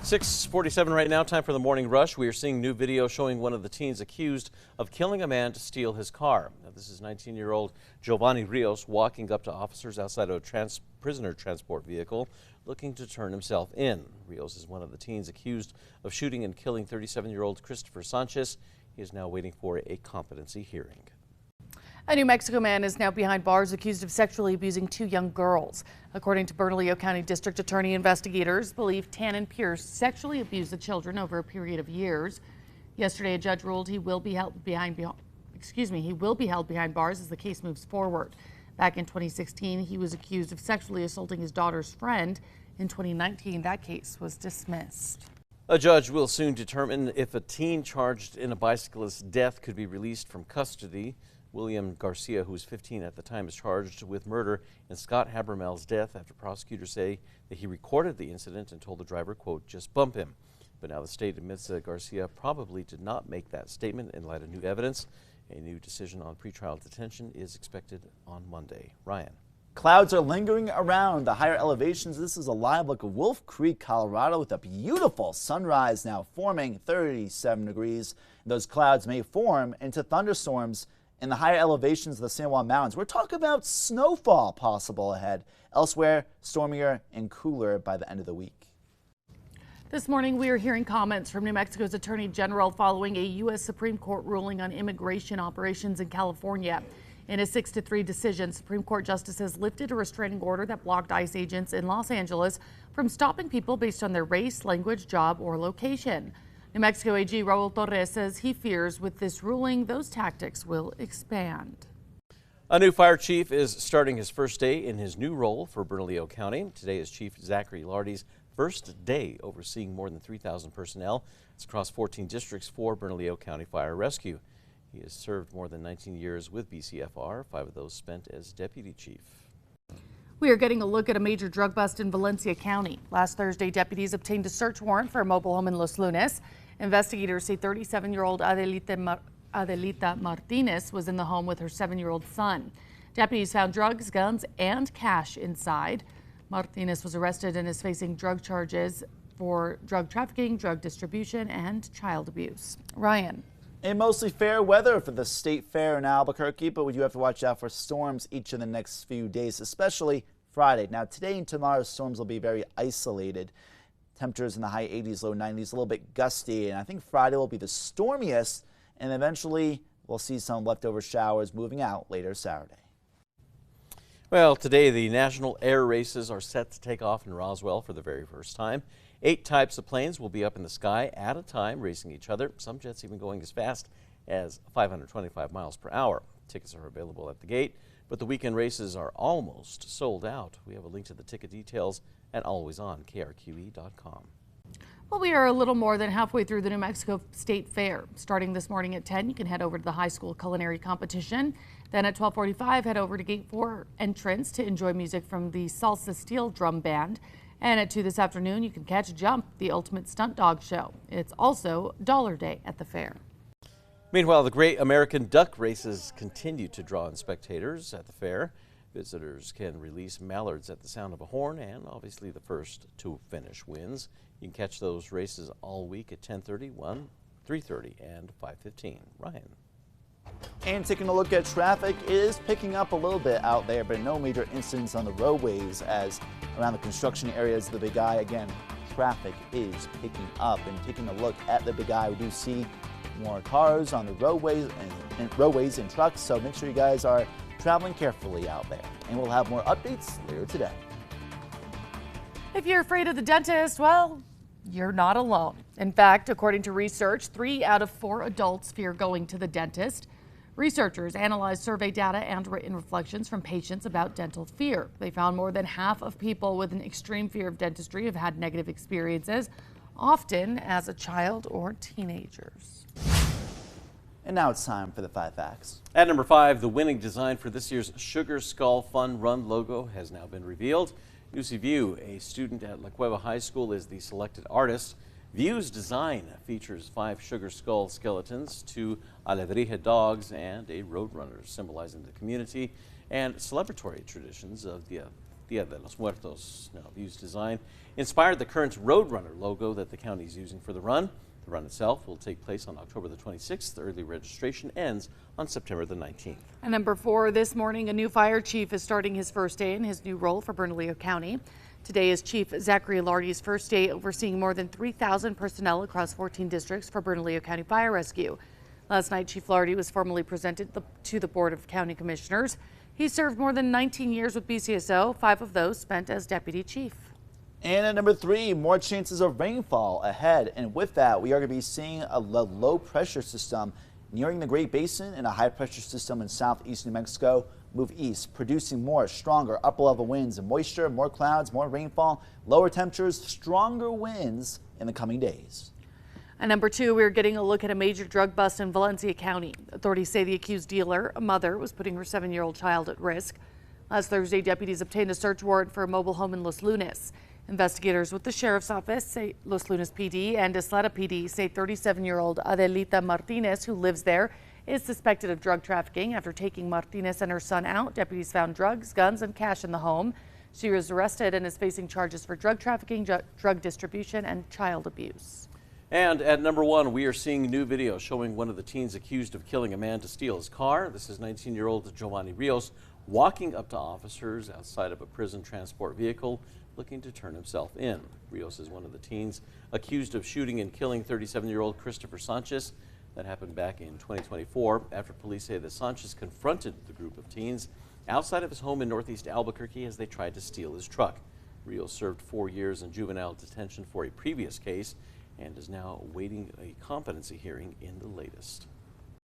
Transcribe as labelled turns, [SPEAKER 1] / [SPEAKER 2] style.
[SPEAKER 1] 6:47 right now, time for the morning rush. We are seeing new video showing one of the teens accused of killing a man to steal his car. Now, this is 19-year-old Giovanni Rios walking up to officers outside of a prisoner transport vehicle looking to turn himself in. Rios is one of the teens accused of shooting and killing 37-year-old Christopher Sanchez. He is now waiting for a competency hearing.
[SPEAKER 2] A New Mexico man is now behind bars accused of sexually abusing two young girls. According to Bernalillo County District Attorney, investigators believe Tannen Pierce sexually abused the children over a period of years. Yesterday, a judge ruled he will be held behind bars as the case moves forward. Back in 2016, he was accused of sexually assaulting his daughter's friend. In 2019, that case was dismissed.
[SPEAKER 1] A judge will soon determine if a teen charged in a bicyclist's death could be released from custody. William Garcia, who was 15 at the time, is charged with murder in Scott Habermel's death after prosecutors say that he recorded the incident and told the driver, quote, "just bump him." But now the state admits that Garcia probably did not make that statement in light of new evidence. A new decision on pretrial detention is expected on Monday. Ryan.
[SPEAKER 3] Clouds are lingering around the higher elevations. This is a live look of Wolf Creek, Colorado, with a beautiful sunrise now forming 37 degrees. Those clouds may form into thunderstorms in the higher elevations of the San Juan Mountains. We're talking about snowfall possible ahead. Elsewhere, stormier and cooler by the end of the week.
[SPEAKER 2] This morning, we are hearing comments from New Mexico's Attorney General following a U.S. Supreme Court ruling on immigration operations in California. In a 6-3 decision, Supreme Court justices lifted a restraining order that blocked ICE agents in Los Angeles from stopping people based on their race, language, job, or location. New Mexico AG Raul Torres says he fears with this ruling, those tactics will expand.
[SPEAKER 1] A new fire chief is starting his first day in his new role for Bernalillo County. Today is Chief Zachary Lardy's first day overseeing more than 3,000 personnel. It's across 14 districts for Bernalillo County Fire Rescue. He has served more than 19 years with BCFR, 5 of those spent as deputy chief.
[SPEAKER 2] We are getting a look at a major drug bust in Valencia County. Last Thursday, deputies obtained a search warrant for a mobile home in Los Lunes. Investigators say 37-year-old Adelita Martinez was in the home with her 7-year-old son. Deputies found drugs, guns, and cash inside. Martinez was arrested and is facing drug charges for drug trafficking, drug distribution, and child abuse. Ryan.
[SPEAKER 3] And mostly fair weather for the state fair in Albuquerque, but we do have to watch out for storms each of the next few days, especially Friday. Now, today and tomorrow's storms will be very isolated. Temperatures in the high 80s, low 90s, a little bit gusty, and I think Friday will be the stormiest, and eventually we'll see some leftover showers moving out later Saturday.
[SPEAKER 1] Well, today the national air races are set to take off in Roswell for the very first time. 8 types of planes will be up in the sky at a time, racing each other. Some jets even going as fast as 525 miles per hour. Tickets are available at the gate, but the weekend races are almost sold out. We have a link to the ticket details at alwaysonkrqe.com.
[SPEAKER 2] Well, we are a little more than halfway through the New Mexico State Fair. Starting this morning at 10, you can head over to the high school culinary competition. Then at 12:45, head over to Gate 4 entrance to enjoy music from the Salsa Steel Drum Band. And at 2 this afternoon, you can catch Jump, the ultimate stunt dog show. It's also Dollar Day at the fair.
[SPEAKER 1] Meanwhile, the Great American Duck Races continue to draw in spectators at the fair. Visitors can release mallards at the sound of a horn, and obviously the first to finish wins. You can catch those races all week at 10:30, 1, 3:30, and 5:15. Ryan.
[SPEAKER 3] And taking a look at traffic, it is picking up a little bit out there, but no major incidents on the roadways as around the construction areas of the Big I. Again, traffic is picking up. And taking a look at the Big I, we do see more cars on the roadways and trucks, so make sure you guys are traveling carefully out there. And we'll have more updates later today.
[SPEAKER 2] If you're afraid of the dentist, well, you're not alone. In fact, according to research, 3 out of 4 adults fear going to the dentist. Researchers analyzed survey data and written reflections from patients about dental fear. They found more than half of people with an extreme fear of dentistry have had negative experiences, often as a child or teenagers.
[SPEAKER 3] And now it's time for the 5 facts.
[SPEAKER 1] At number 5, the winning design for this year's Sugar Skull Fun Run logo has now been revealed. Lucy View, a student at La Cueva High School, is the selected artist. View's design features 5 sugar skull skeletons, 2 alebrije dogs, and a roadrunner, symbolizing the community and celebratory traditions of the Dia de los Muertos. Now, View's design inspired the current Roadrunner logo that the county is using for the run. The run itself will take place on October the 26th. Early registration ends on September the 19th.
[SPEAKER 2] And number 4, this morning, a new fire chief is starting his first day in his new role for Bernalillo County. Today is Chief Zachary Lardy's first day overseeing more than 3,000 personnel across 14 districts for Bernalillo County Fire Rescue. Last night, Chief Lardy was formally presented to the Board of County Commissioners. He served more than 19 years with BCSO, 5 of those spent as deputy chief.
[SPEAKER 3] And at number 3, more chances of rainfall ahead. And with that, we are going to be seeing a low pressure system nearing the Great Basin and a high pressure system in southeast New Mexico move east, producing more stronger upper level winds and moisture, more clouds, more rainfall, lower temperatures, stronger winds in the coming days.
[SPEAKER 2] And number 2, we're getting a look at a major drug bust in Valencia County. Authorities say the accused dealer, a mother, was putting her 7-year-old child at risk. Last Thursday, deputies obtained a search warrant for a mobile home in Los Lunas. Investigators with the Sheriff's Office, say Los Lunas PD and Isleta PD, say 37-year-old Adelita Martinez, who lives there, is suspected of drug trafficking. After taking Martinez and her son out, deputies found drugs, guns, and cash in the home. She was arrested and is facing charges for drug trafficking, drug distribution, and child abuse.
[SPEAKER 1] And at number 1, we are seeing new video showing one of the teens accused of killing a man to steal his car. This is 19-year-old Giovanni Rios walking up to officers outside of a prison transport vehicle looking to turn himself in. Rios is one of the teens accused of shooting and killing 37-year-old Christopher Sanchez. That happened back in 2024 after police say that Sanchez confronted the group of teens outside of his home in northeast Albuquerque as they tried to steal his truck. Rios served 4 years in juvenile detention for a previous case and is now awaiting a competency hearing in the latest.